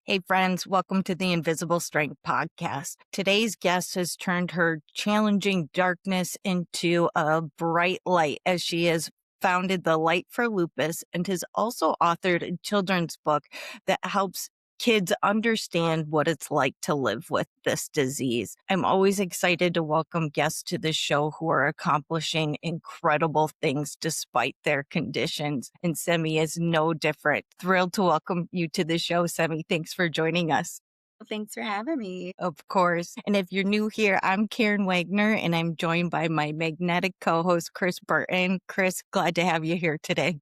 Hey, friends, welcome to the Invisible Strength podcast. Today's guest has turned her challenging darkness into a bright light as she has founded the Light for Lupus and has also authored a children's book that helps kids understand what it's like to live with this disease. I'm always excited to welcome guests to the show who are accomplishing incredible things despite their conditions. And Semi is no different. Thrilled to welcome you to the show, Semi. Thanks for joining us. Thanks for having me. Of course. And if you're new here, I'm Karin Wagner, and I'm joined by my magnetic co-host, Chris Burton. Chris, glad to have you here today.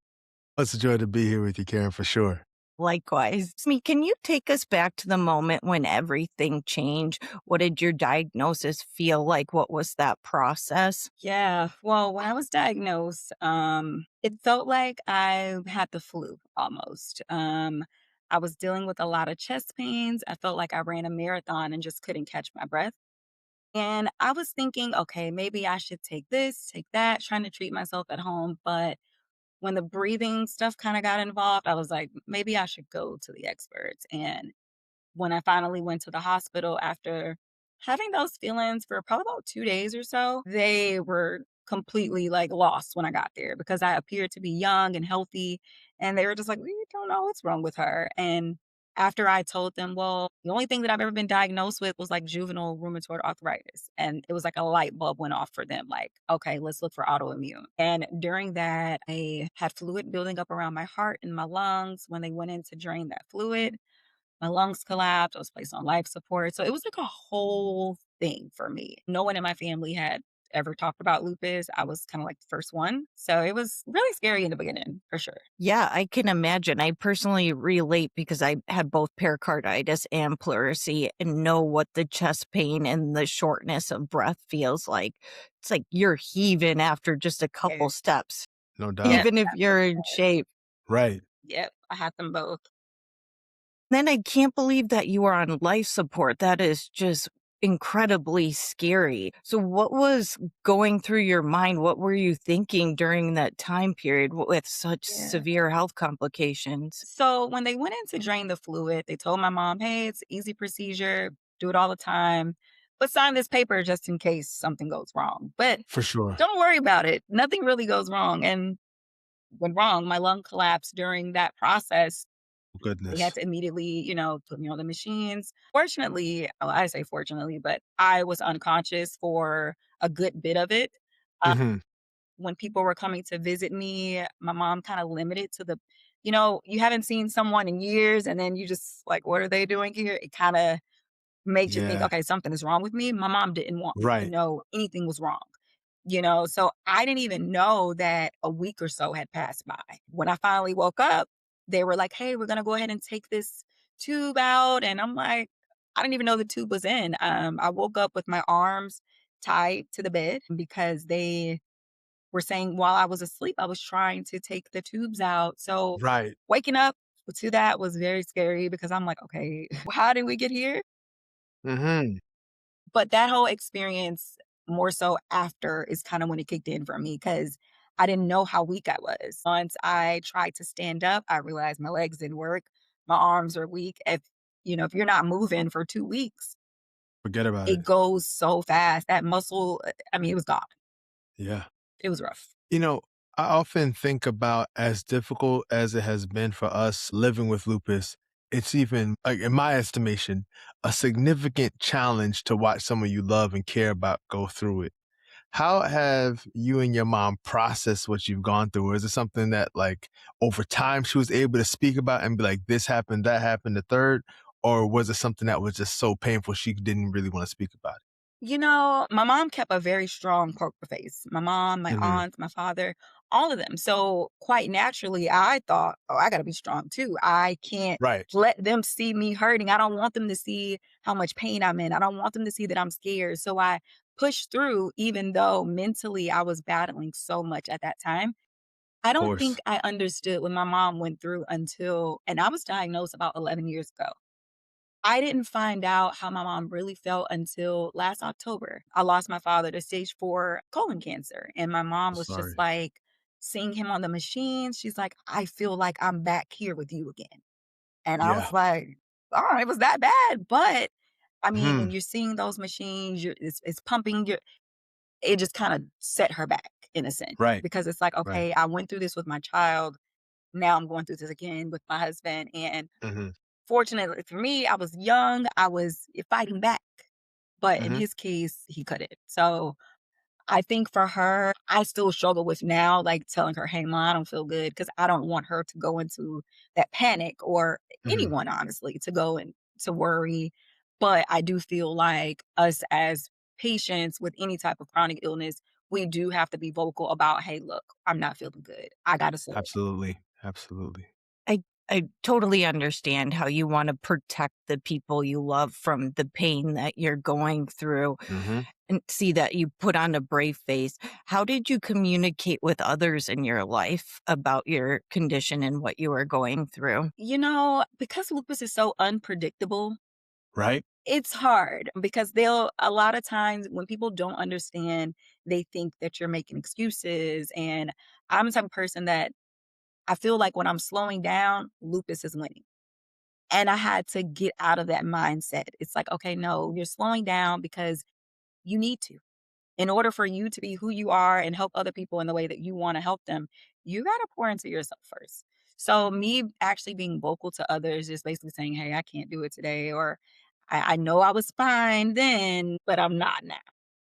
It's a joy to be here with you, Karen, for sure. Likewise. Smee, can you take us back to the moment when everything changed? What did your diagnosis feel like? What was that process? Yeah. Well, when I was diagnosed, it felt like I had the flu almost. I was dealing with a lot of chest pains. I felt like I ran a marathon and just couldn't catch my breath. And I was thinking, okay, maybe I should take this, take that, trying to treat myself at home. But when the breathing stuff kind of got involved, I was like, maybe I should go to the experts. And when I finally went to the hospital after having those feelings for probably about 2 days or so, they were completely, like, lost when I got there because I appeared to be young and healthy, and they were just like, "We don't know what's wrong with her." And after I told them, "Well, the only thing that I've ever been diagnosed with was, like, juvenile rheumatoid arthritis," and it was like a light bulb went off for them, like, "Okay, let's look for autoimmune." And during that, I had fluid building up around my heart and my lungs. When they went in to drain that fluid, my lungs collapsed. I was placed on life support. So it was like a whole thing for me. No one in my family had ever talked about lupus. I was kind of like the first one. So it was really scary in the beginning, for sure. Yeah, I can imagine. I personally relate because I had both pericarditis and pleurisy and know what the chest pain and the shortness of breath feels like. It's like you're heaving after just a Yeah. couple steps, No doubt. Yep. even if you're in shape. Right. Yep. I had them both. Then I can't believe that you are on life support. That is just incredibly scary. So what was going through your mind? What were you thinking during that time period with such Yeah. severe health complications? So when they went in to drain the fluid, they told my mom, hey, it's an easy procedure, do it all the time, but sign this paper just in case something goes wrong. But For sure. don't worry about it. Nothing really goes wrong. And went wrong. My lung collapsed during that process. They had Goodness. to immediately, put me on the machines. Fortunately, well, I say fortunately, but I was unconscious for a good bit of it. Uh, Hmm. when people were coming to visit me, my mom kind of limited to the, you haven't seen someone in years and then you just like, what are they doing here? It kind of makes you think, Yeah. okay, something is wrong with me. My mom didn't want me to Right. know anything was wrong. So I didn't even know that a week or so had passed by. When I finally woke up, they were like, "Hey, we're gonna go ahead and take this tube out." And I'm like, I didn't even know the tube was in. I woke up with my arms tied to the bed because they were saying while I was asleep, I was trying to take the tubes out. So Right. waking up to that was very scary because I'm like, okay, how did we get here? Hmm. But that whole experience, more so after, is kinda when it kicked in for me because I didn't know how weak I was. Once I tried to stand up, I realized my legs didn't work, my arms are weak. If you're not moving for 2 weeks, Forget about it it. goes so fast. That muscle, I mean, it was gone. Yeah. It was rough. You know, I often think about as difficult as it has been for us living with lupus, it's even, like, in my estimation, a significant challenge to watch someone you love and care about go through it. How have you and your mom processed what you've gone through? Or is it something that, like, over time she was able to speak about and be like, this happened, that happened, the third? Or was it something that was just so painful she didn't really want to speak about My mom kept a very strong poker face. My mom, my it? Hmm. aunts, my father, all of them. So quite naturally, I thought, oh, I got to be strong too. I can't Right. let them see me hurting. I don't want them to see how much pain I'm in. I don't want them to see that I'm scared. So I pushed through, even though mentally I was battling so much at that time. I Of don't think course. I understood what my mom went through and I was diagnosed about 11 years ago. I didn't find out how my mom really felt until last October. I lost my father to stage 4 colon cancer, and my mom was just Sorry. like seeing him on the machine. She's like, "I feel like I'm back here with you again." And I Yeah. was like, oh, it was that bad. But I mean, when Mhm. you're seeing those machines, it's pumping your, it just kind of set her back in a sense Right, because it's like, right. okay, I went through this with my child. Now I'm going through this again with my husband. And Mhm, fortunately for me, I was young, I was fighting back. But in mhm. his case, he couldn't. So I think for her, I still struggle with now, like telling her, hey, mom, I don't feel good because I don't want her to go into that panic or Mhm. anyone, honestly, to go and to worry. But I do feel like us as patients with any type of chronic illness, we do have to be vocal about, hey, look, I'm not feeling good. I got to slow down. Absolutely, absolutely. I totally understand how you wanna protect the people you love from the pain that you're going through Mhm. and see that you put on a brave face. How did you communicate with others in your life about your condition and what you were going through? Because lupus is so unpredictable, Right? it's hard because they'll a lot of times when people don't understand, they think that you're making excuses. And I'm the type of person that I feel like when I'm slowing down, lupus is winning. And I had to get out of that mindset. It's like, okay, no, you're slowing down because you need to. In order for you to be who you are and help other people in the way that you want to help them, you got to pour into yourself first. So, me actually being vocal to others, just basically saying, hey, I can't do it today, or I know I was fine then, but I'm not now.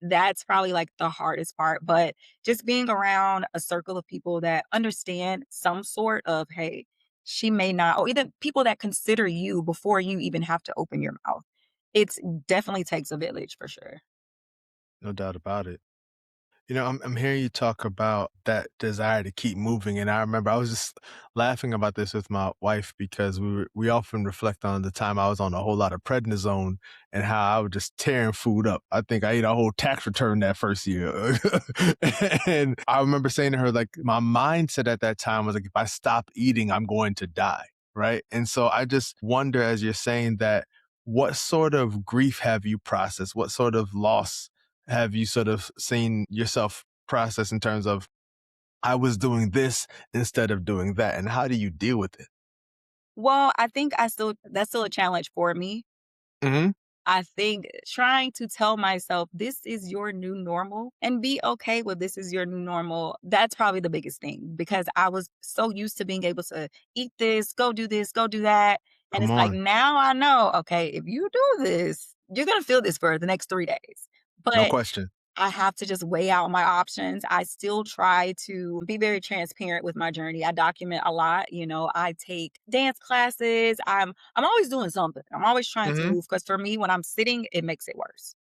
That's probably like the hardest part. But just being around a circle of people that understand some sort of, hey, she may not, or even people that consider you before you even have to open your mouth. It's definitely takes a village for sure. No doubt about it. I'm hearing you talk about that desire to keep moving, and I remember I was just laughing about this with my wife because we often reflect on the time I was on a whole lot of prednisone and how I was just tearing food up. I think I ate a whole tax return that first year, and I remember saying to her like my mindset at that time was like if I stop eating, I'm going to die, right? And so I just wonder as you're saying that, what sort of grief have you processed? What sort of loss have you sort of seen yourself process in terms of, I was doing this instead of doing that? And how do you deal with it? Well, I think that's still a challenge for me. Mhm. I think trying to tell myself this is your new normal and be okay with this is your new normal. That's probably the biggest thing because I was so used to being able to eat this, go do that. And Come it's like on. now I know, okay, if you do this, you're going to feel this for the next 3 days. No But question. I have to just weigh out my options. I still try to be very transparent with my journey. I document a lot, I take dance classes. I'm always doing something. I'm always trying to Mhm. move because for me when I'm sitting, it makes it worse.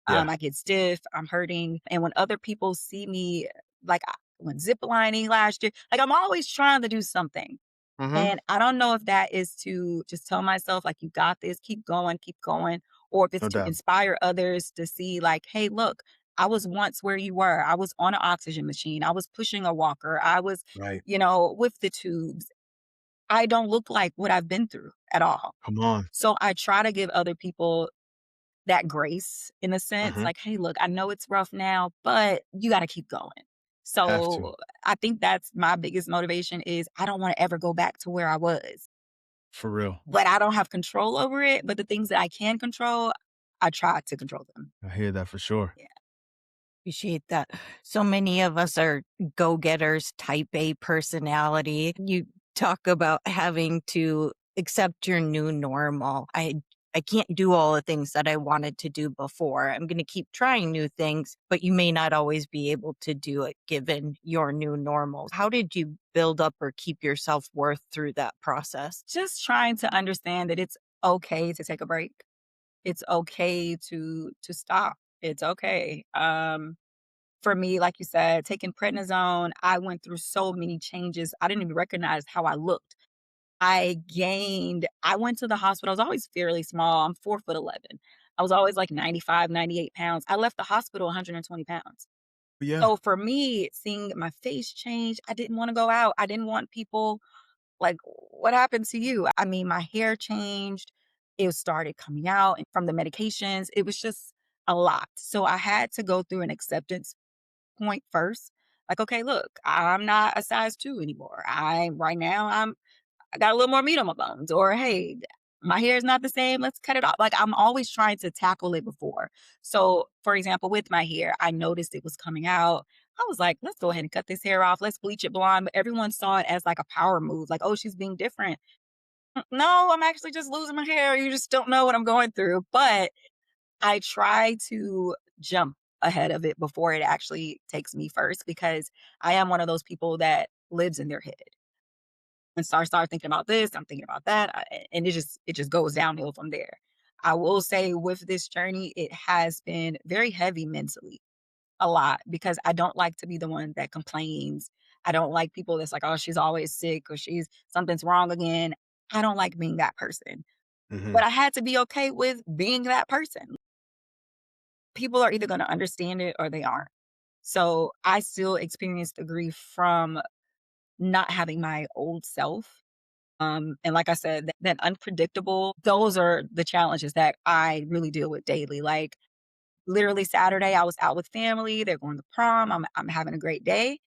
Yeah. I get stiff, I'm hurting, and when other people see me like I went zip lining last year, like I'm always trying to do something. Mhm. And I don't know if that is to just tell myself, like, you got this, keep going, or if it's No to doubt. inspire others to see, like, hey, look, I was once where you were. I was on an oxygen machine. I was pushing a walker. I was, Right. with the tubes. I don't look like what I've been through at all. Come on. So I try to give other people that grace in a sense, Mhm. like, hey, look, I know it's rough now, but you got to keep going. Have to. So I think that's my biggest motivation is I don't want to ever go back to where I was. For real. But I don't have control over it, but the things that I can control, I try to control them. I hear that for sure. Yeah. Appreciate that. So many of us are go-getters, type A personality. You talk about having to accept your new normal. I can't do all the things that I wanted to do before. I'm going to keep trying new things, but you may not always be able to do it given your new normal. How did you build up or keep your self-worth through that process? Just trying to understand that it's okay to take a break. It's okay to stop. It's okay. For me, like you said, taking prednisone, I went through so many changes. I didn't even recognize how I looked. I went to the hospital. I was always fairly small. I'm 4'11". I was always like 95, 98 pounds. I left the hospital 120 pounds. Yeah. So for me, seeing my face change, I didn't want to go out. I didn't want people like, what happened to you? I mean, my hair changed. It started coming out and from the medications. It was just a lot. So I had to go through an acceptance point first. Like, okay, look, I'm not a size 2 anymore. I got a little more meat on my bones. Or hey, My hair is not the same. Let's cut it off. Like I'm always trying to tackle it before. So, for example, with my hair, I noticed it was coming out. I was like, let's go ahead and cut this hair off. Let's bleach it blonde. But everyone saw it as like a power move. Like, oh, she's being different. No, I'm actually just losing my hair. You just don't know what I'm going through. But I try to jump ahead of it before it actually takes me first because I am one of those people that lives in their head and start thinking about this, I'm thinking about that, and it just goes downhill from there. I will say with this journey, it has been very heavy mentally, a lot, because I don't like to be the one that complains. I don't like people that's like, oh, she's always sick or she's something's wrong again. I don't like being that person. Hmm. But I had to be okay with being that person. People are either going to understand it or they aren't. So I still experience the grief from not having my old self. And like I said, that unpredictable, those are the challenges that I really deal with daily. Like literally Saturday, I was out with family. They're going to prom. I'm having a great day.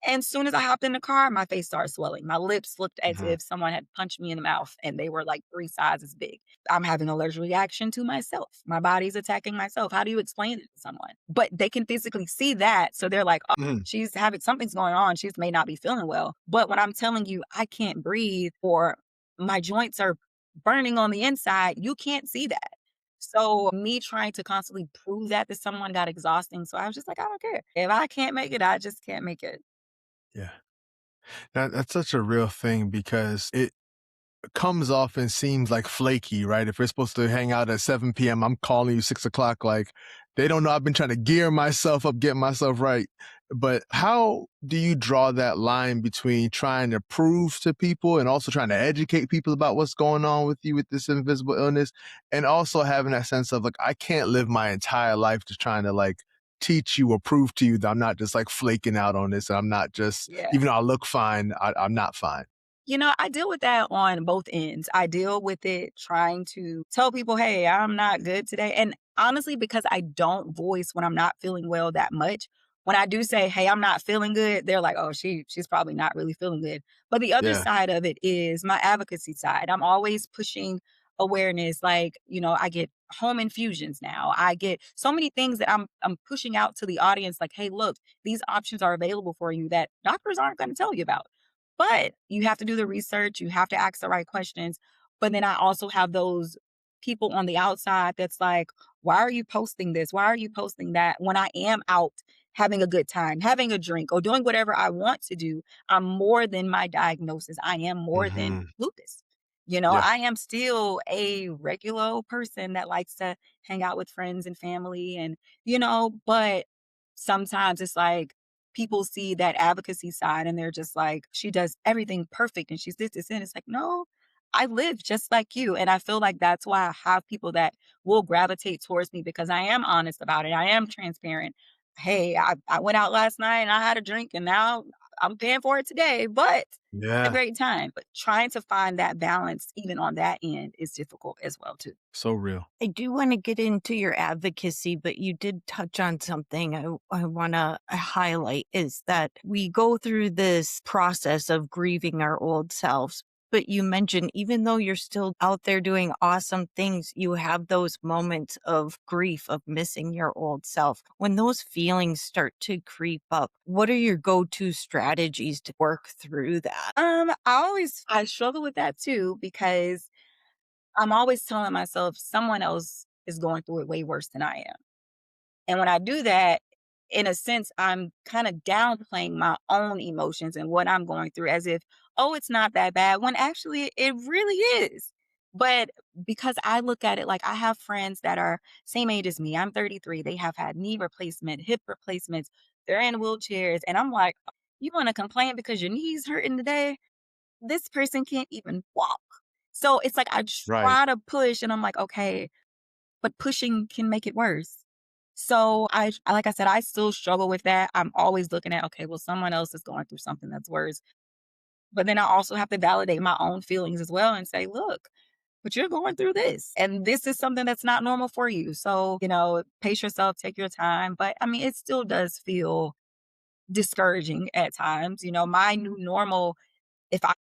And soon as I hopped in the car, my face started swelling. My lips looked as Hmm. if someone had punched me in the mouth and they were like 3 sizes big. I'm having an allergic reaction to myself. My body's attacking myself. How do you explain it to someone? But they can physically see that. So they're like, oh, Hmm. she's having something's going on. She may not be feeling well. But when I'm telling you I can't breathe or my joints are burning on the inside, you can't see that. So me trying to constantly prove that to someone got exhausting. So I was just like, I don't care. If I can't make it, I just can't make it. Yeah. That's such a real thing because it comes off and seems like flaky, right? If we're supposed to hang out at 7 p.m., I'm calling you 6 o'clock. Like they don't know I've been trying to gear myself up, get myself right. But how do you draw that line between trying to prove to people and also trying to educate people about what's going on with you with this invisible illness and also having that sense of like, I can't live my entire life just trying to like teach you or prove to you that I'm not just like flaking out on this. I'm not just, Yeah. even though I look fine, I'm not fine. I deal with that on both ends. I deal with it trying to tell people, hey, I'm not good today. And honestly, because I don't voice when I'm not feeling well that much, when I do say, hey, I'm not feeling good, they're like, oh, she's probably not really feeling good. But the other Yeah. side of it is my advocacy side. I'm always pushing awareness. Like, I get home infusions now. I get so many things that I'm pushing out to the audience, like, hey, look, these options are available for you that doctors aren't going to tell you about. But you have to do the research, you have to ask the right questions. But then I also have those people on the outside that's like, why are you posting this? Why are you posting that? When I am out having a good time, having a drink, or doing whatever I want to do, I'm more than my diagnosis. I am more than Hmm. lupus. Yeah. I am still a regular person that likes to hang out with friends and family but sometimes it's like people see that advocacy side and they're just like, she does everything perfect and she's this, and it's like, no, I live just like you. And I feel like that's why I have people that will gravitate towards me because I am honest about it. I am transparent. Hey, I went out last night and I had a drink and now I'm paying for it today, but a Yeah. great time. But trying to find that balance, even on that end, is difficult as well, too. So real. I do want to get into your advocacy, but you did touch on something I want to highlight is that we go through this process of grieving our old selves. But you mentioned even though you're still out there doing awesome things, you have those moments of grief of missing your old self. When those feelings start to creep up, what are your go-to strategies to work through that? I struggle with that too because I'm always telling myself someone else is going through it way worse than I am. And when I do that, in a sense, I'm kind of downplaying my own emotions and what I'm going through as if, oh, it's not that bad, when actually it really is. But because I look at it like I have friends that are same age as me, I'm 33, they have had knee replacement, hip replacements, they're in wheelchairs. And I'm like, you want to complain because your knee's hurting today? This person can't even walk. So it's like I Right. try to push and I'm like, okay, but pushing can make it worse. So like I said, I still struggle with that. I'm always looking at, okay, well, someone else is going through something that's worse. But then I also have to validate my own feelings as well and say, look, but you're going through this. And this is something that's not normal for you. So, pace yourself, take your time. But I mean, it still does feel discouraging at times. My new normal, if I,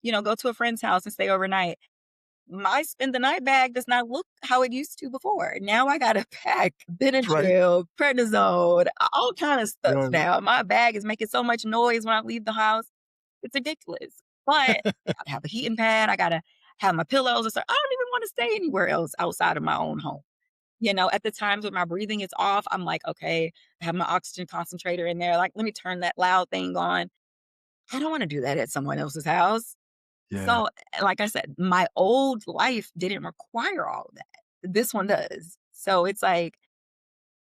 go to a friend's house and stay overnight, my spend the night bag does not look how it used to before. Now I got to pack Right. Benadryl, prednisone, all kind of stuff Right. now. My bag is making so much noise when I leave the house. It's ridiculous. But I gotta have a heating pad. I gotta have my pillows and stuff. I don't even want to stay anywhere else outside of my own home. At the times when my breathing is off, I'm like, okay, I have my oxygen concentrator in there. Like, let me turn that loud thing on. I don't want to do that at someone else's house. Yeah. So, like I said, my old life didn't require all of that. This one does. So it's like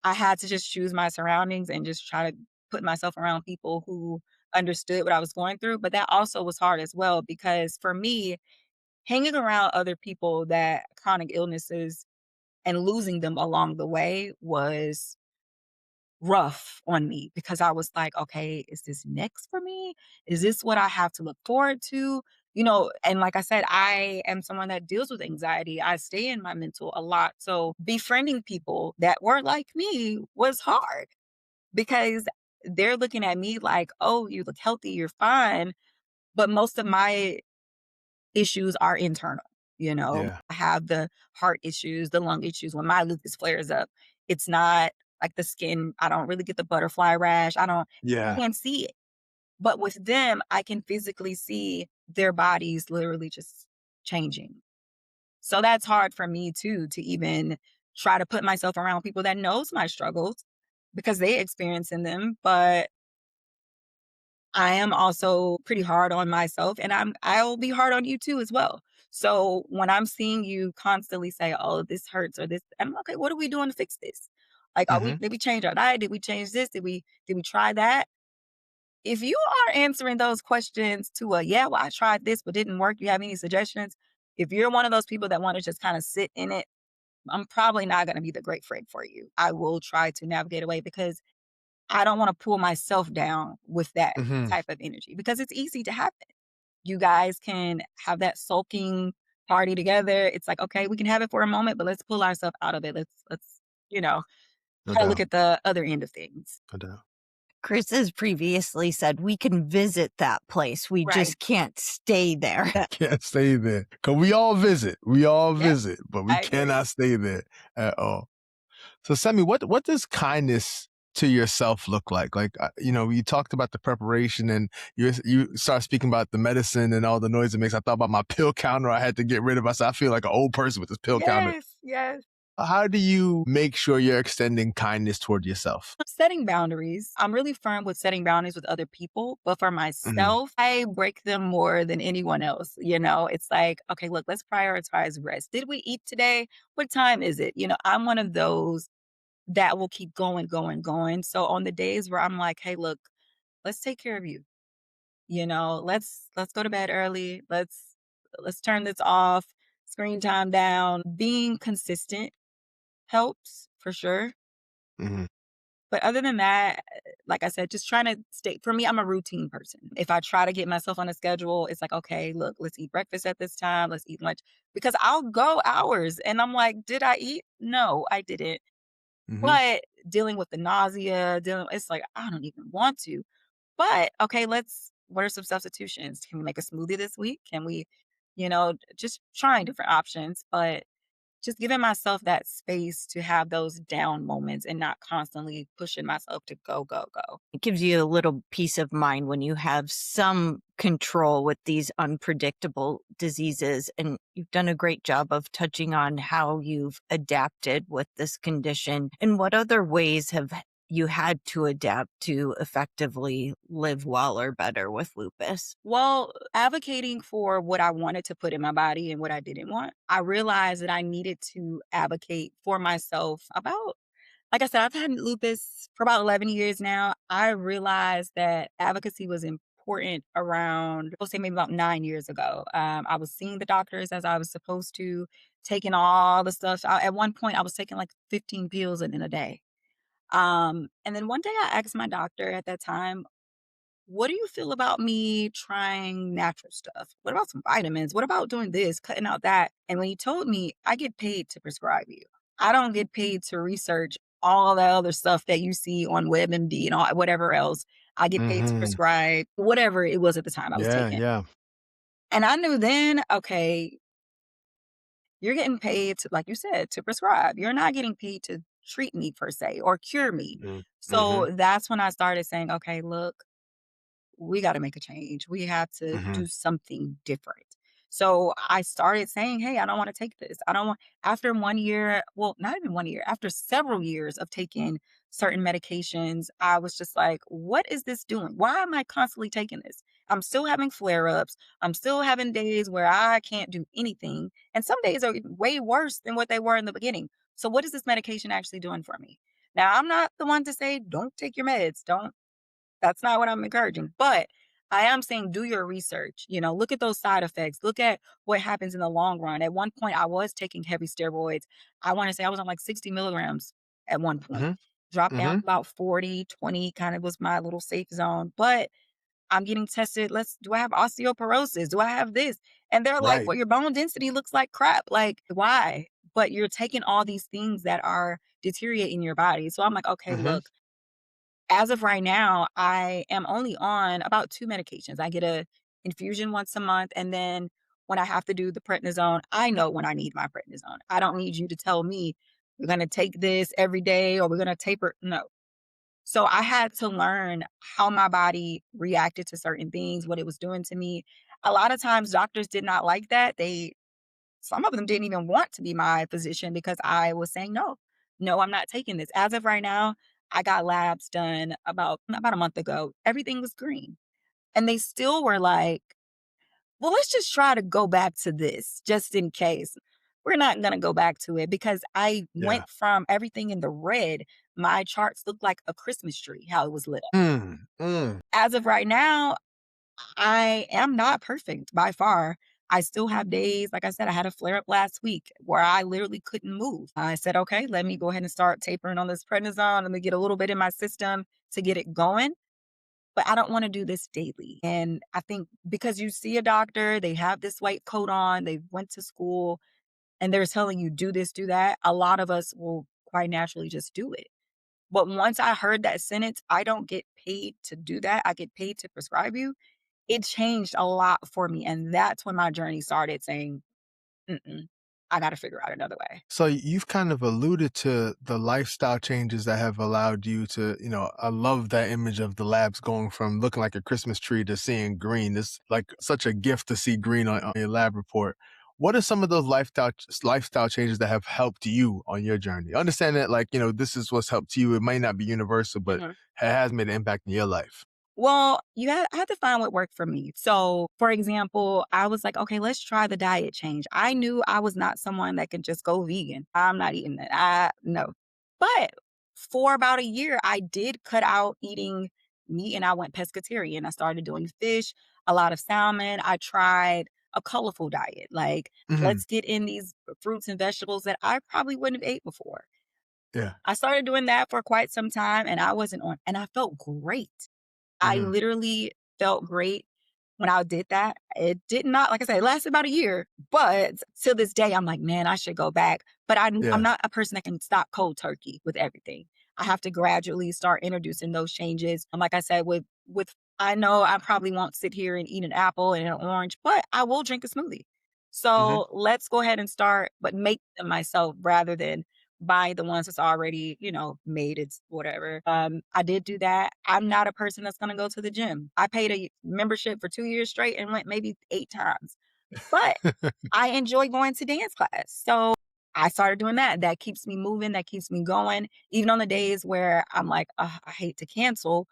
I had to just choose my surroundings and just try to put myself around people who understood what I was going through. But that also was hard as well because for me, hanging around other people that chronic illnesses and losing them along the way was rough on me because I was like, okay, is this next for me? Is this what I have to look forward to? And like I said, I am someone that deals with anxiety. I stay in my mental a lot. So befriending people that were like me was hard because they're looking at me like, oh, you look healthy, you're fine. But most of my issues are internal. Yeah. I have the heart issues, the lung issues. When my lupus flares up, it's not like the skin. I don't really get the butterfly rash. I Yeah. can't see it. But with them, I can physically see their bodies literally just changing. So that's hard for me too, to even try to put myself around people that knows my struggles because they experiencing them. But I am also pretty hard on myself and I'll be hard on you too as well. So when I'm seeing you constantly say, "Oh, this hurts," or this, I'm okay, what are we doing to fix this? Like, Mhm. did we change our diet? Did we change this? Did we try that? If you are answering those questions to a yeah, well, I tried this but didn't work. You have any suggestions? If you're one of those people that want to just kind of sit in it, I'm probably not going to be the great friend for you. I will try to navigate away because I don't want to pull myself down with that Mhm. type of energy because it's easy to happen. You guys can have that sulking party together. It's like, okay, we can have it for a moment, but let's pull ourselves out of it. Let's, you know, No try to look doubt. at the other end of things. No doubt. Chris has previously said we can visit that place. We Right. just can't stay there. Can't stay there. 'Cause we all visit. We all Yep. visit, but we I agree. cannot stay there at all. So, Semi, what does kindness to yourself look like? Like, you talked about the preparation, and you start speaking about the medicine and all the noise it makes. I thought about my pill counter. I had to get rid of. I said, I feel like an old person with this pill counter. Yes, yes. How do you make sure you're extending kindness toward yourself? Setting boundaries. I'm really firm with setting boundaries with other people, but for Hmm. myself, I break them more than anyone else. It's like, okay, look, let's prioritize rest. Did we eat today? What time is it? I'm one of those that will keep going, going, going. So on the days where I'm like, hey, look, let's take care of you. Let's go to bed early. Let's turn this off, screen time down. Being consistent helps for sure. Hmm. But other than that, like I said, just trying to stay for me, I'm a routine person. If I try to get myself on a schedule, it's like, okay, look, let's eat breakfast at this time, let's eat lunch. Because I'll go hours and I'm like, did I eat? No, I didn't. Hmm. But dealing with the nausea, it's like, I don't even want to. But okay, what are some substitutions? Can we make a smoothie this week? Can we, just trying different options, but just giving myself that space to have those down moments and not constantly pushing myself to go, go, go. It gives you a little peace of mind when you have some control with these unpredictable diseases. And you've done a great job of touching on how you've adapted with this condition. And what other ways have you had to adapt to effectively live well or better with lupus? Well, advocating for what I wanted to put in my body and what I didn't want, I realized that I needed to advocate for myself about, like I said, I've had lupus for about 11 years now. I realized that advocacy was important around, I'll say maybe about 9 years ago. I was seeing the doctors as I was supposed to, taking all the stuff. At one point, I was taking like 15 pills in a day. And then one day I asked my doctor at that time, what do you feel about me trying natural stuff? What about some vitamins? What about doing this, cutting out that? And when he told me, I get paid to prescribe you. I don't get paid to research all the other stuff that you see on WebMD and all whatever else. I get paid to Hmm. prescribe whatever it was at the time I was Yeah. taking. Yeah. And I knew then, okay, You're getting paid to, like you said, to prescribe. You're not getting paid to treat me per se or cure me. Mm-hmm. So that's when I started saying, okay, look, we got to make a change. We have to Mm-hmm. do something different. So I started saying, hey, I don't want to take this. I don't want, after 1 year, well, not even 1 year, after several years of taking certain medications, I was just like, what is this doing? Why am I constantly taking this? I'm still having flare ups. I'm still having days where I can't do anything. And some days are way worse than what they were in the beginning. So, what is this medication actually doing for me? Now, I'm not the one to say, don't take your meds. Don't That's not what I'm encouraging, but I am saying do your research, look at those side effects, look at what happens in the long run. At one point, I was taking heavy steroids. I want to say I was on like 60 milligrams at one point, Mm-hmm. dropped down Mm-hmm. to about 40, 20 kind of was my little safe zone, but I'm getting tested. Do I have osteoporosis? Do I have this? And they're like, Right. well, your bone density looks like crap. Like, why? But you're taking all these things that are deteriorating your body. So I'm like, okay, Mm-hmm. look, as of right now, I am only on about 2 medications. I get a infusion once a month, and then when I have to do the prednisone, I know when I need my prednisone. I don't need you to tell me, "We're gonna take this every day or we're gonna taper." No. So I had to learn how my body reacted to certain things, what it was doing to me. A lot of times doctors did not like that. Some of them didn't even want to be my physician because I was saying, "No. No, I'm not taking this." As of right now, I got labs done about a month ago. Everything was green. And they still were like, "Well, let's just try to go back to this just in case." We're not gonna go back to it because I Yeah. went from everything in the red. My charts looked like a Christmas tree, how it was lit up. Mm. Mm. As of right now, I am not perfect by far. I still have days, like I said, I had a flare up last week where I literally couldn't move. I said, okay, let me go ahead and start tapering on this prednisone. Let me get a little bit in my system to get it going. But I don't want to do this daily. And I think because you see a doctor, they have this white coat on, they went to school, and they're telling you do this, do that. A lot of us will quite naturally just do it. But once I heard that sentence, I don't get paid to do that. I get paid to prescribe you. It changed a lot for me, and that's when my journey started saying, "Mm-mm, I gotta figure out another way." So you've kind of alluded to the lifestyle changes that have allowed you to, I love that image of the labs going from looking like a Christmas tree to seeing green. It's like such a gift to see green on your lab report. What are some of those lifestyle changes that have helped you on your journey? Understand that, like, this is what's helped you. It might not be universal, but Mhm. it has made an impact in your life. Well, I had to find what worked for me. So, for example, I was like, "Okay, let's try the diet change." I knew I was not someone that could just go vegan. I'm not eating that. No. But for about a year, I did cut out eating meat and I went pescatarian. I started doing fish, a lot of salmon. I tried a colorful diet. Like, Hmm. let's get in these fruits and vegetables that I probably wouldn't have ate before. Yeah. I started doing that for quite some time and I wasn't on, and I felt great. I Hmm. literally felt great when I did that. It did not, like I said, it lasted about a year, but to this day, I'm like, man, I should go back. But I'm Yeah. not a person that can stop cold turkey with everything. I have to gradually start introducing those changes. And like I said, with I know I probably won't sit here and eat an apple and an orange, but I will drink a smoothie. Hmm. So let's go ahead and start, but make them myself rather than buy the ones that's already, made. It's whatever. I did do that. I'm not a person that's gonna go to the gym. I paid a membership for 2 years straight and went maybe 8 times. But I enjoy going to dance class. So I started doing that. That keeps me moving, that keeps me going. Even on the days where I'm like, "Ugh, I hate to cancel,"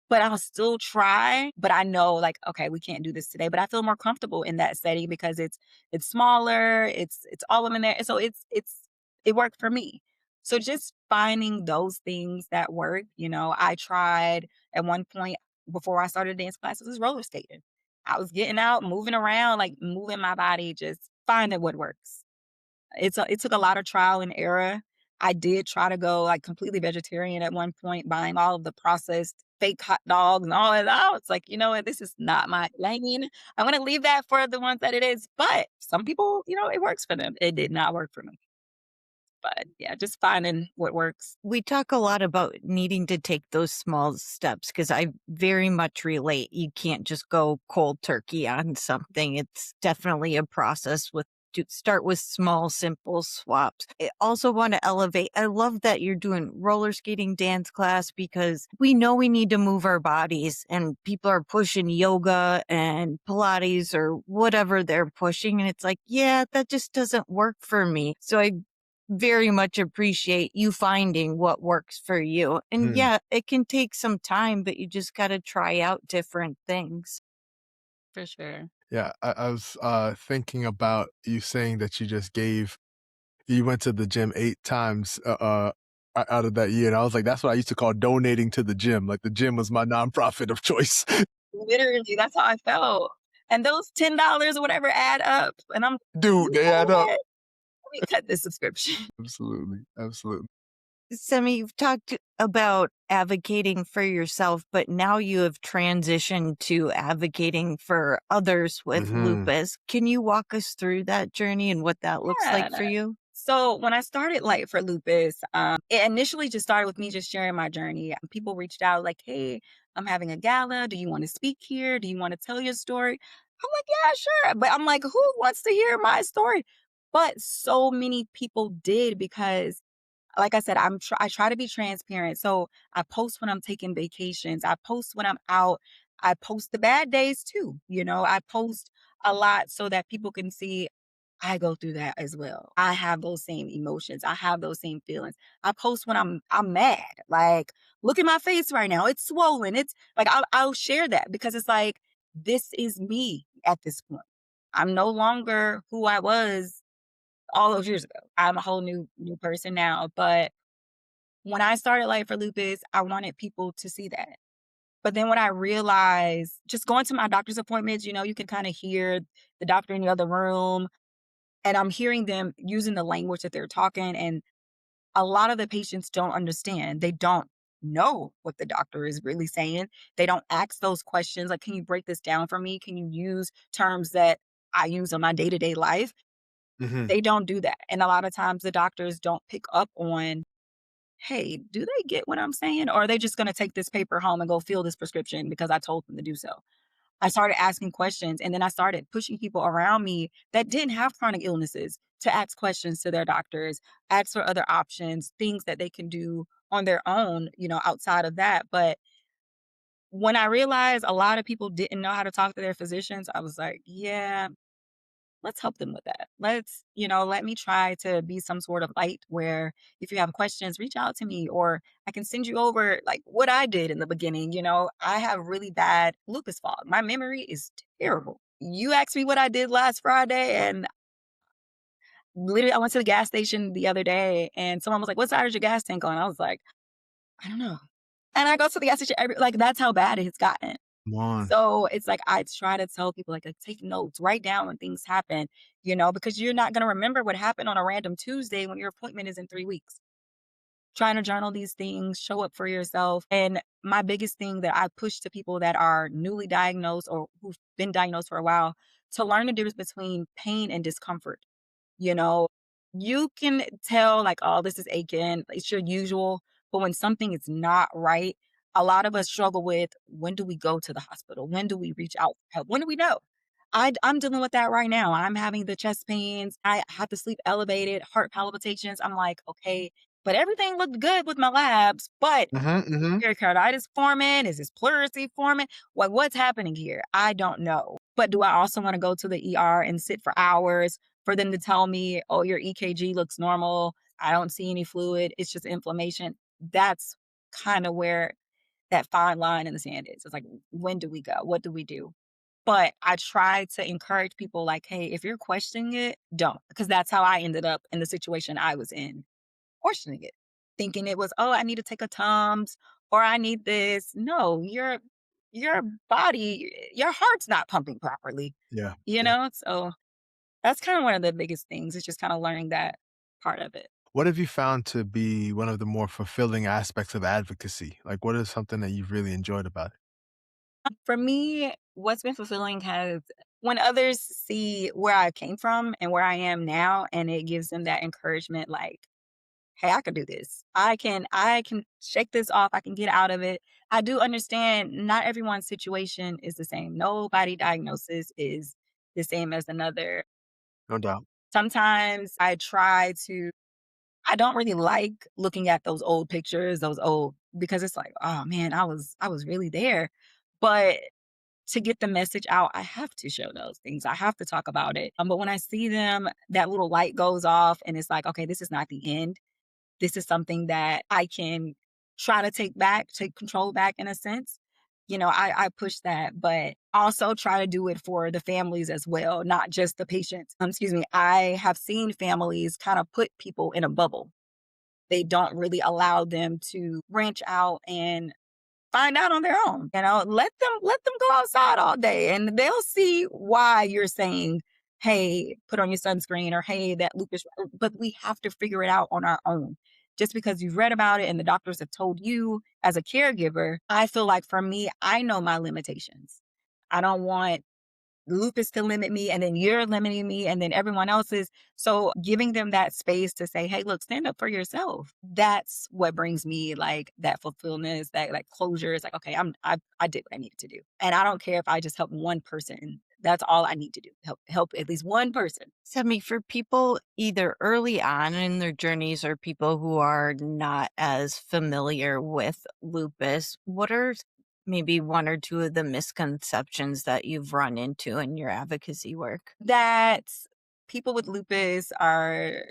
but I'll still try, but I know like, okay, we can't do this today, but I feel more comfortable in that setting because it's smaller, it's all of them in there. So it worked for me. So just finding those things that work, I tried at one point before I started dance classes was roller skating. I was getting out, moving around, like moving my body, just finding what works. It took a lot of trial and error. I did try to go, like, completely vegetarian at one point, buying all of the processed fake hot dogs and all of that. It's like, "You know what? This is not my lane. I'm gonna leave that for the ones that it is." But some people, it works for them. It did not work for me. But, yeah, just finding what works. We talk a lot about needing to take those small steps because I very much relate. You can't just go cold turkey on something. It's definitely a process with start with small, simple swaps. I also want to elevate. I love that you're doing roller skating dance class because we know we need to move our bodies, and people are pushing yoga and Pilates or whatever they're pushing. And it's like, yeah, that just doesn't work for me. So I very much appreciate you finding what works for you. And Hmm. yeah, it can take some time, but you just got to try out different things. For sure. Yeah, I was thinking about you saying that you went to the gym 8 times out of that year. And I was like, that's what I used to call donating to the gym. Like the gym was my nonprofit of choice. Literally, that's how I felt. And those $10 or whatever add up. And I'm, Dude, you they know add up. what? Let me cut this subscription. Absolutely. Absolutely. Semi, you've talked about advocating for yourself, but now you have transitioned to advocating for others with Hmm. lupus. Can you walk us through that journey and what that looks like for Yeah. you? So when I started Light for Lupus, it initially just started with me just sharing my journey. People reached out like, "Hey, I'm having a gala. Do you want to speak here? Do you want to tell your story?" I'm like, "Yeah, sure." But I'm like, "Who wants to hear my story?" But so many people did because, like I said, I try to be transparent. So I post when I'm taking vacations. I post when I'm out. I post the bad days too. I post a lot so that people can see I go through that as well. I have those same emotions. I have those same feelings. I post when I'm mad. Like, look at my face right now. It's swollen. It's like I'll share that because it's like this is me at this point. I'm no longer who I was all those years ago. I'm a whole new person now. But when I started Life for Lupus, I wanted people to see that. But then when I realized just going to my doctor's appointments, you can kind of hear the doctor in the other room and I'm hearing them using the language that they're talking. And a lot of the patients don't understand. They don't know what the doctor is really saying. They don't ask those questions like, can you break this down for me? Can you use terms that I use in my day to day life? Hmm. They don't do that. And a lot of times the doctors don't pick up on, hey, do they get what I'm saying? Or are they just going to take this paper home and go fill this prescription because I told them to do so? I started asking questions and then I started pushing people around me that didn't have chronic illnesses to ask questions to their doctors, ask for other options, things that they can do on their own, outside of that. But when I realized a lot of people didn't know how to talk to their physicians, I was like, yeah, let's help them with that. Let me try to be some sort of light where if you have questions, reach out to me or I can send you over like what I did in the beginning. I have really bad lupus fog. My memory is terrible. You asked me what I did last Friday and literally I went to the gas station the other day and someone was like, what side is your gas tank on? I was like, I don't know. And I go to the gas station like that's how bad it has gotten. Come on. So it's like I try to tell people like take notes, write down when things happen, because you're not going to remember what happened on a random Tuesday when your appointment is in 3 weeks. Trying to journal these things, show up for yourself. And my biggest thing that I push to people that are newly diagnosed or who've been diagnosed for a while to learn the difference between pain and discomfort. You know, you can tell like, oh, this is aching. It's your usual. But when something is not right, a lot of us struggle with when do we go to the hospital? When do we reach out for help? When do we know? I'm dealing with that right now. I'm having the chest pains. I have to sleep elevated, heart palpitations. I'm like, okay, but everything looked good with my labs. But Hmm. Hmm. pericarditis forming? Is this pleurisy forming? What's happening here? I don't know. But do I also want to go to the ER and sit for hours for them to tell me, oh, your EKG looks normal. I don't see any fluid. It's just inflammation. That's kind of where that fine line in the sand is. It's like, when do we go? What do we do? But I try to encourage people like, hey, if you're questioning it, don't. Because that's how I ended up in the situation I was in questioning it, thinking it was, oh, I need to take a Tums or I need this. No, your body, your heart's not pumping properly, Yeah. you Yeah. know? So that's kind of one of the biggest things. It's just kind of learning that part of it. What have you found to be one of the more fulfilling aspects of advocacy? Like, what is something that you've really enjoyed about it? For me, what's been fulfilling has when others see where I came from and where I am now, and it gives them that encouragement, like, hey, I can do this. I can shake this off. I can get out of it. I do understand not everyone's situation is the same. Nobody diagnosis is the same as another. No doubt. Sometimes I don't really like looking at those old pictures, because it's like, oh man, I was really there. But to get the message out, I have to show those things. I have to talk about it. But when I see them, that little light goes off and it's like, okay, this is not the end. This is something that I can try to take control back in a sense. I push that, but also try to do it for the families as well, not just the patients. Excuse me. I have seen families kind of put people in a bubble. They don't really allow them to branch out and find out on their own. Let them go outside all day and they'll see why you're saying, hey, put on your sunscreen, or hey, that lupus, but we have to figure it out on our own. Just because you've read about it and the doctors have told you as a caregiver, I feel like for me, I know my limitations. I don't want lupus to limit me, and then you're limiting me, and then everyone else is. So giving them that space to say, hey, look, stand up for yourself. That's what brings me like that fulfillment, that like closure. It's like, okay, I did what I needed to do. And I don't care if I just help one person. That's all I need to do. Help at least one person. Semi, for people either early on in their journeys or people who are not as familiar with lupus, what are maybe one or two of the misconceptions that you've run into in your advocacy work? That people with lupus are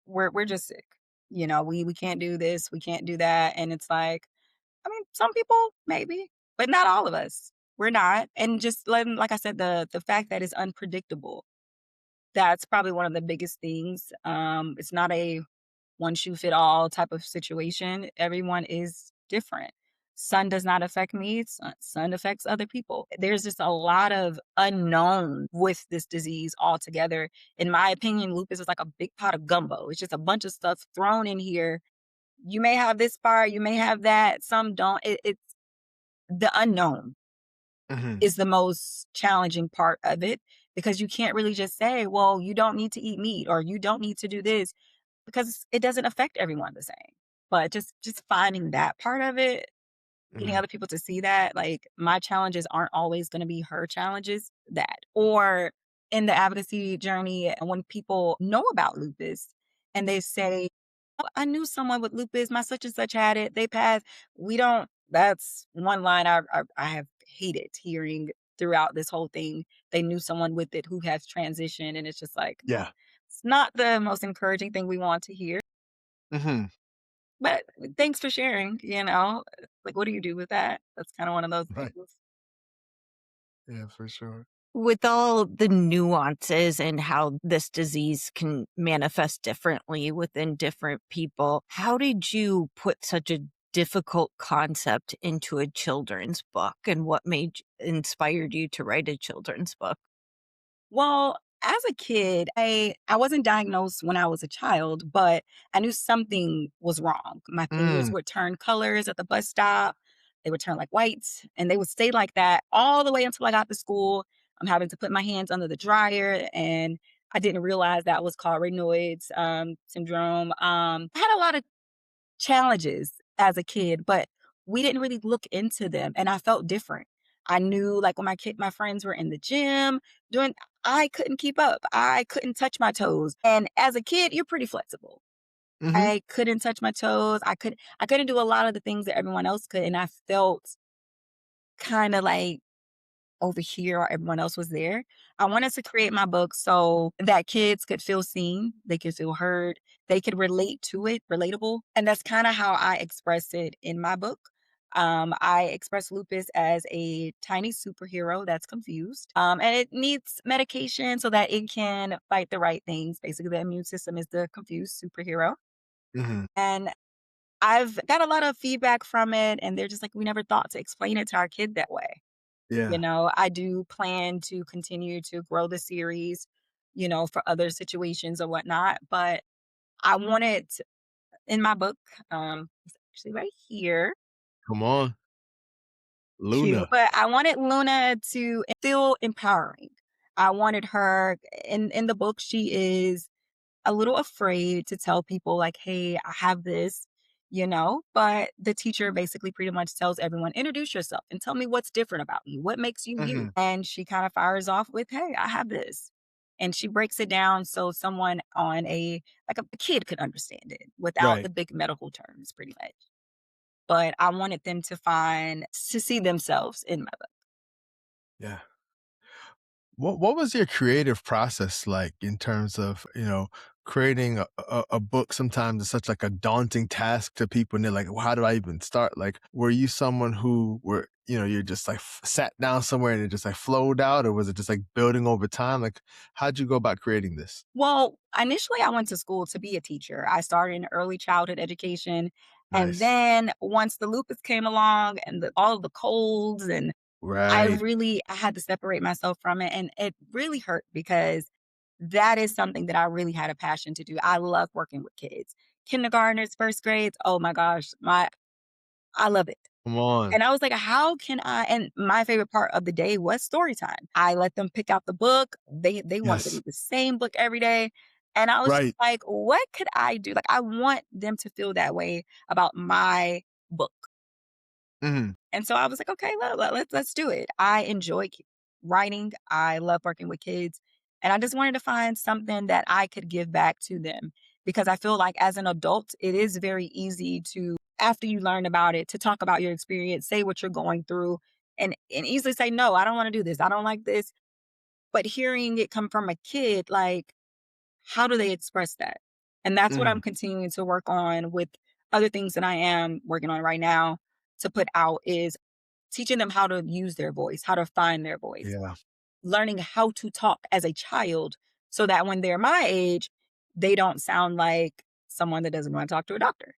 we're just sick. We can't do this, we can't do that. And it's like, I mean, some people maybe, but not all of us. We're not. And just letting, like I said, the fact that it's unpredictable. That's probably one of the biggest things. It's not a one shoe fit all type of situation. Everyone is different. Sun does not affect me. Sun affects other people. There's just a lot of unknown with this disease altogether. In my opinion, lupus is like a big pot of gumbo. It's just a bunch of stuff thrown in here. You may have this part, you may have that. Some don't. It's the unknown Mhm. is the most challenging part of it, because you can't really just say, well, you don't need to eat meat or you don't need to do this, because it doesn't affect everyone the same. But just finding that part of it, getting Mhm. other people to see that, like, my challenges aren't always going to be her challenges, that. Or in the advocacy journey, when people know about lupus and they say, oh, I knew someone with lupus, my such and such had it, they passed. We don't, that's one line I have hated hearing throughout this whole thing. They knew someone with it who has transitioned, and it's just like, Yeah. it's not the most encouraging thing we want to hear. Mhm. But thanks for sharing. Like, what do you do with that? That's kinda one of those Right. things. Yeah, for sure. With all the nuances and how this disease can manifest differently within different people, how did you put such a difficult concept into a children's book, and what inspired you to write a children's book? Well, as a kid, I wasn't diagnosed when I was a child, but I knew something was wrong. My fingers Mm. would turn colors at the bus stop. They would turn like white, and they would stay like that all the way until I got to school. I'm having to put my hands under the dryer, and I didn't realize that was called Raynaud's syndrome. I had a lot of challenges as a kid, but we didn't really look into them, and I felt different. I knew, like, when my friends were in the gym doing, I couldn't keep up. I couldn't touch my toes. And as a kid, you're pretty flexible. Mhm. I couldn't touch my toes. I couldn't do a lot of the things that everyone else could, and I felt kind of like over here or everyone else was there. I wanted to create my book so that kids could feel seen, they could feel heard, they could relate to it, relatable. And that's kind of how I express it in my book. I express lupus as a tiny superhero that's confused, and it needs medication so that it can fight the right things. Basically, the immune system is the confused superhero. Mhm. And I've got a lot of feedback from it, and they're just like, we never thought to explain it to our kid that way. Yeah. I do plan to continue to grow the series, for other situations or whatnot. But I wanted in my book, it's actually right here, Come on. cute, Luna. but I wanted Luna to feel empowering. I wanted her in the book, she is a little afraid to tell people like, hey, I have this. But the teacher basically pretty much tells everyone, introduce yourself and tell me what's different about you. What makes you you? Mhm. And she kind of fires off with, hey, I have this. And she breaks it down so someone on like a kid could understand it without Right. the big medical terms, pretty much. But I wanted them to see themselves in my book. Yeah. What was your creative process like in terms of, creating a book? Sometimes it's such like a daunting task to people and they're like, well, how do I even start? Like, were you someone who you're just like sat down somewhere and it just like flowed out, or was it just like building over time? Like, how'd you go about creating this? Well, initially, I went to school to be a teacher. I started in early childhood education. And Nice. then once the lupus came along and all of the colds, and Right. I had to separate myself from it. And it really hurt because that is something that I really had a passion to do. I love working with kids, kindergartners, first grades. Oh my gosh, I love it. Come on. And I was like, how can I? And my favorite part of the day was story time. I let them pick out the book. They wanted to Yes. read the same book every day. And I was just Right. like, what could I do? Like, I want them to feel that way about my book. Hmm. And so I was like, okay, let's do it. I enjoy writing. I love working with kids. And I just wanted to find something that I could give back to them because I feel like as an adult, it is very easy to, after you learn about it, to talk about your experience, say what you're going through, and easily say, no, I don't want to do this. I don't like this. But hearing it come from a kid, like, how do they express that? And that's what Hmm. I'm continuing to work on with other things that I am working on right now to put out is teaching them how to use their voice, how to find their voice, Yeah. learning how to talk as a child so that when they're my age, they don't sound like someone that doesn't want to talk to a doctor.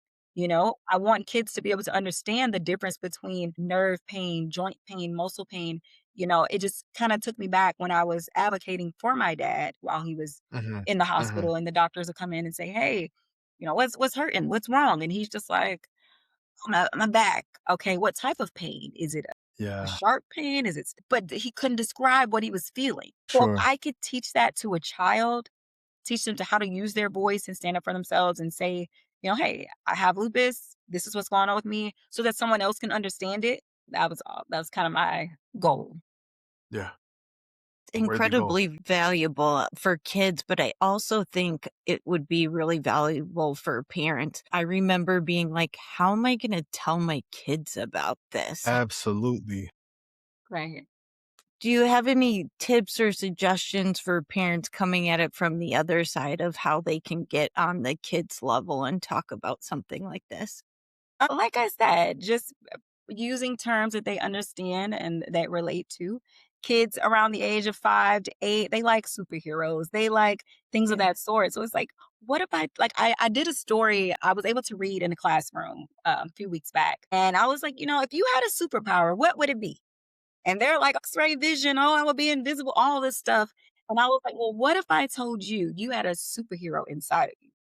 I want kids to be able to understand the difference between nerve pain, joint pain, muscle pain. It just kind of took me back when I was advocating for my dad while he was Hmm. in the Hmm. hospital and the doctors would come in and say, "Hey, what's hurting? What's wrong?" And he's just like, my back. Okay, what type of pain? Is it a Yeah. sharp pain? But he couldn't describe what he was feeling. So if Sure. I could teach that to a child, teach them to how to use their voice and stand up for themselves and say, hey, I have lupus. This is what's going on with me, so that someone else can understand it. That was all. That was kind of my goal. Yeah. A worthy goal. Incredibly valuable for kids, but I also think it would be really valuable for parents. I remember being like, how am I going to tell my kids about this? Absolutely. Right. Do you have any tips or suggestions for parents coming at it from the other side of how they can get on the kids' level and talk about something like this? Like I said, just using terms that they understand and that relate to. Kids around the age of 5 to 8, they like superheroes. They like things of Yeah. that sort. So it's like, what if I did a story I was able to read in a classroom a few weeks back. And I was like, if you had a superpower, what would it be? And they're like, X-ray vision. Oh, I would be invisible, all this stuff. And I was like, well, what if I told you you had a superhero inside of you?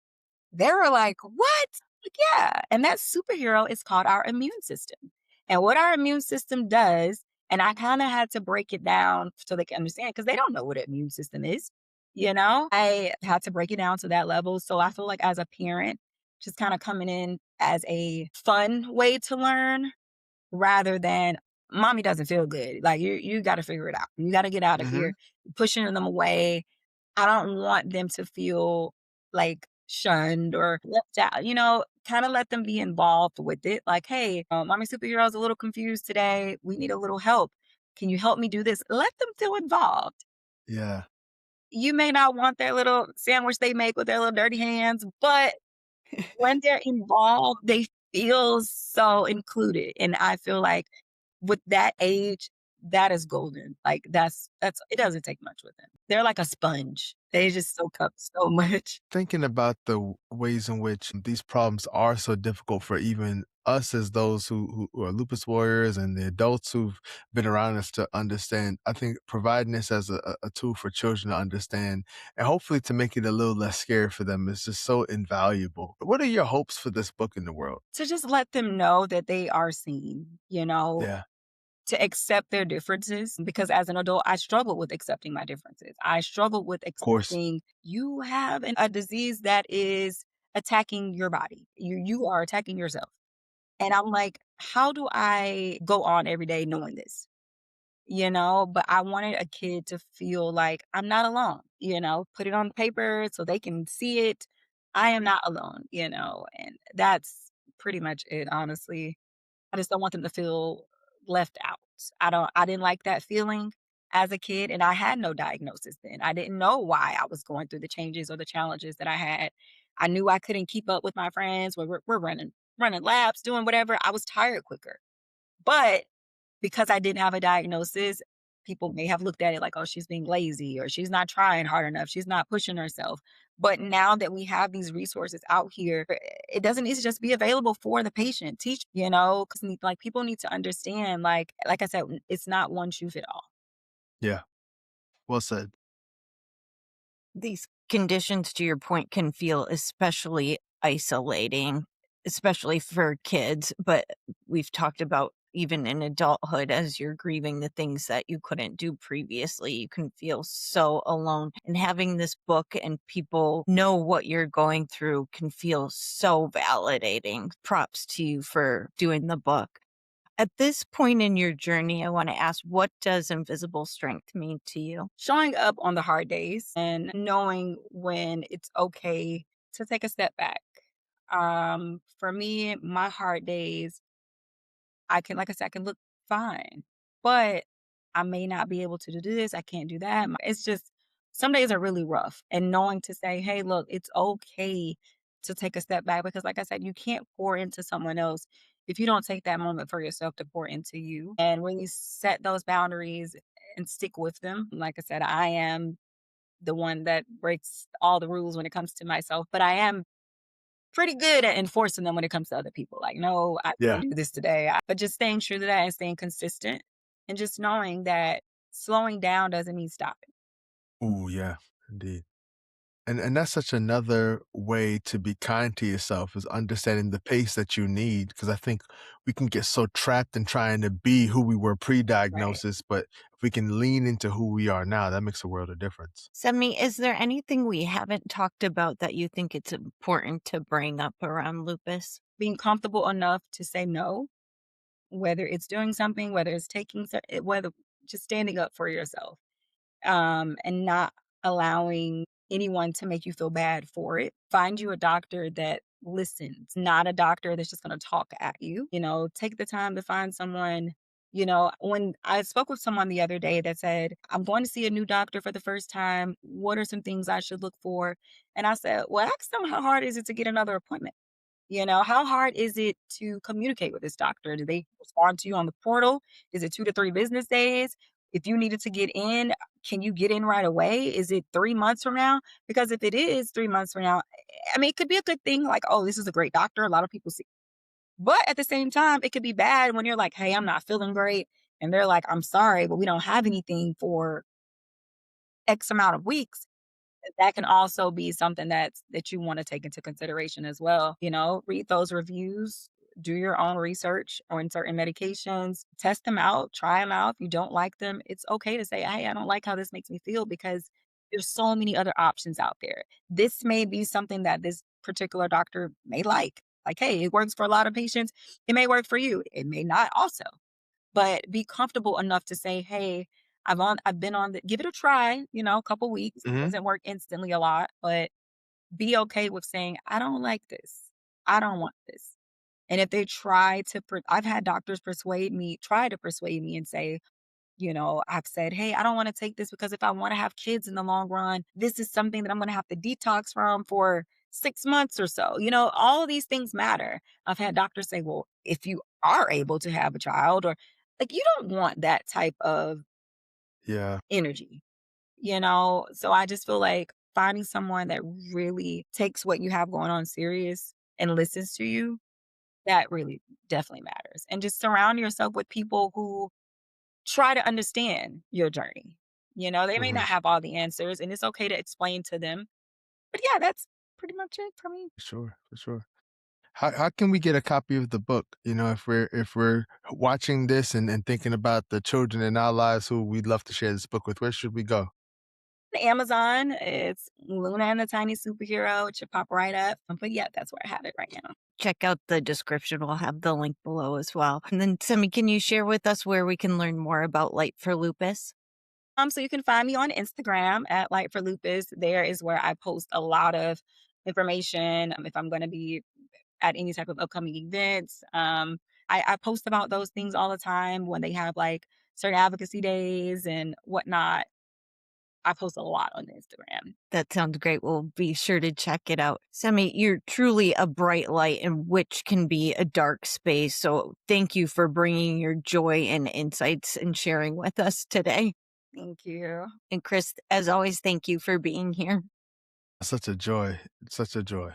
They were like, "What?" Like, yeah. And that superhero is called our immune system. And what our immune system does, and I kind of had to break it down so they can understand because they don't know what an immune system is. I had to break it down to that level. So I feel like as a parent, just kind of coming in as a fun way to learn rather than mommy doesn't feel good. Like you got to figure it out. You got to get out of Hmm. here, pushing them away. I don't want them to feel like shunned or left out, kind of let them be involved with it. Like, hey, mommy superhero is a little confused today. We need a little help. Can you help me do this? Let them feel involved. Yeah. You may not want their little sandwich they make with their little dirty hands, but when they're involved, they feel so included. And I feel like with that age, that is golden. Like that's it doesn't take much with them. They're like a sponge. They just soak up so much. Thinking about the ways in which these problems are so difficult for even us as those who are lupus warriors and the adults who've been around us to understand, I think providing this as a tool for children to understand and hopefully to make it a little less scary for them is just so invaluable. What are your hopes for this book in the world? To just let them know that they are seen, Yeah, to accept their differences. Because as an adult, I struggle with accepting my differences. I struggle with of course. accepting you have a disease that is attacking your body. You are attacking yourself. And I'm like, how do I go on every day knowing this? but I wanted a kid to feel like I'm not alone, put it on paper so they can see it. I am not alone, and that's pretty much it, honestly. I just don't want them to feel left out. I didn't like that feeling as a kid, and I had no diagnosis then. I didn't know why I was going through the changes or the challenges that I had. I knew I couldn't keep up with my friends. We're running laps, doing whatever. I was tired quicker. But because I didn't have a diagnosis, people may have looked at it like, oh, she's being lazy or she's not trying hard enough. She's not pushing herself. But now that we have these resources out here, it doesn't need to just be available for the patient. Teach, because like people need to understand, like I said, it's not one shoe fit all. Yeah. Well said. These conditions, to your point, can feel especially isolating, especially for kids. But we've talked about even in adulthood, as you're grieving the things that you couldn't do previously, you can feel so alone. And having this book and people know what you're going through can feel so validating. Props to you for doing the book. At this point in your journey, I want to ask, what does invisible strength mean to you? Showing up on the hard days and knowing when it's okay to take a step back. For me, my hard days, I can, like I said, I can look fine, but I may not be able to do this. I can't do that. It's just some days are really rough. And knowing to say, hey, look, it's okay to take a step back because, like I said, you can't pour into someone else if you don't take that moment for yourself to pour into you. And when you set those boundaries and stick with them, like I said, I am the one that breaks all the rules when it comes to myself, but I am pretty good at enforcing them when it comes to other people. Like, no, I Yeah. can't do this today. But just staying true to that and staying consistent and just knowing that slowing down doesn't mean stopping. Ooh, yeah, indeed. And that's such another way to be kind to yourself is understanding the pace that you need. Because I think we can get so trapped in trying to be who we were Right. pre-diagnosis, but if we can lean into who we are now, that makes a world of difference. Semi, is there anything we haven't talked about that you think it's important to bring up around lupus? Being comfortable enough to say no, whether it's doing something, whether it's whether just standing up for yourself. And not allowing anyone to make you feel bad for it. Find you a doctor that listens, not a doctor that's just going to talk at you. Take the time to find someone. When I spoke with someone the other day that said, I'm going to see a new doctor for the first time. What are some things I should look for? And I said, well, ask them how hard is it to get another appointment? How hard is it to communicate with this doctor? Do they respond to you on the portal? Is it 2 to 3 business days? If you needed to get in, can you get in right away? Is it 3 months from now? Because if it is 3 months from now, I mean, it could be a good thing, like, oh, this is a great doctor. A lot of people see. But at the same time, it could be bad when you're like, hey, I'm not feeling great. And they're like, I'm sorry, but we don't have anything for X amount of weeks. That can also be something that you wanna take into consideration as well, read those reviews, do your own research on certain medications, test them out, try them out. If you don't like them, it's okay to say, "Hey, I don't like how this makes me feel," because there's so many other options out there. This may be something that this particular doctor may like. Like, hey, it works for a lot of patients. It may work for you. It may not also. But be comfortable enough to say, "Hey, I've been on the give it a try, a couple weeks. It Hmm. doesn't work instantly a lot, but be okay with saying, I don't like this. I don't want this." And if they try to I've had doctors try to persuade me and say, I've said, "Hey, I don't wanna take this because if I wanna have kids in the long run, this is something that I'm gonna have to detox from for 6 months or so." All of these things matter. I've had doctors say, "Well, if you are able to have a child," or like, you don't want that type of Yeah. energy, So I just feel like finding someone that really takes what you have going on serious and listens to you, that really definitely matters. And just surround yourself with people who try to understand your journey. They may Hmm. not have all the answers, and it's okay to explain to them. But yeah, that's pretty much it for me. For sure. For sure. How can we get a copy of the book? If we're watching this and thinking about the children in our lives who we'd love to share this book with, where should we go? Amazon, it's Luna and the Tiny Superhero. It should pop right up. But yeah, that's where I have it right now. Check out the description. We'll have the link below as well. And then, Semi, can you share with us where we can learn more about Light for Lupus? So you can find me on Instagram at Light for Lupus. There is where I post a lot of information. If I'm going to be at any type of upcoming events, I post about those things all the time when they have like certain advocacy days and whatnot. I post a lot on Instagram. That sounds great. We'll be sure to check it out. Semi, you're truly a bright light in which can be a dark space. So thank you for bringing your joy and insights and sharing with us today. Thank you. And Chris, as always, thank you for being here. Such a joy. Such a joy.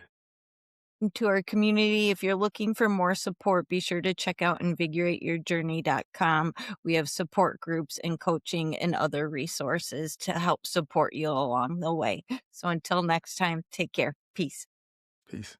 And to our community, if you're looking for more support, be sure to check out invigorateyourjourney.com. We have support groups and coaching and other resources to help support you along the way. So until next time, take care. Peace. Peace.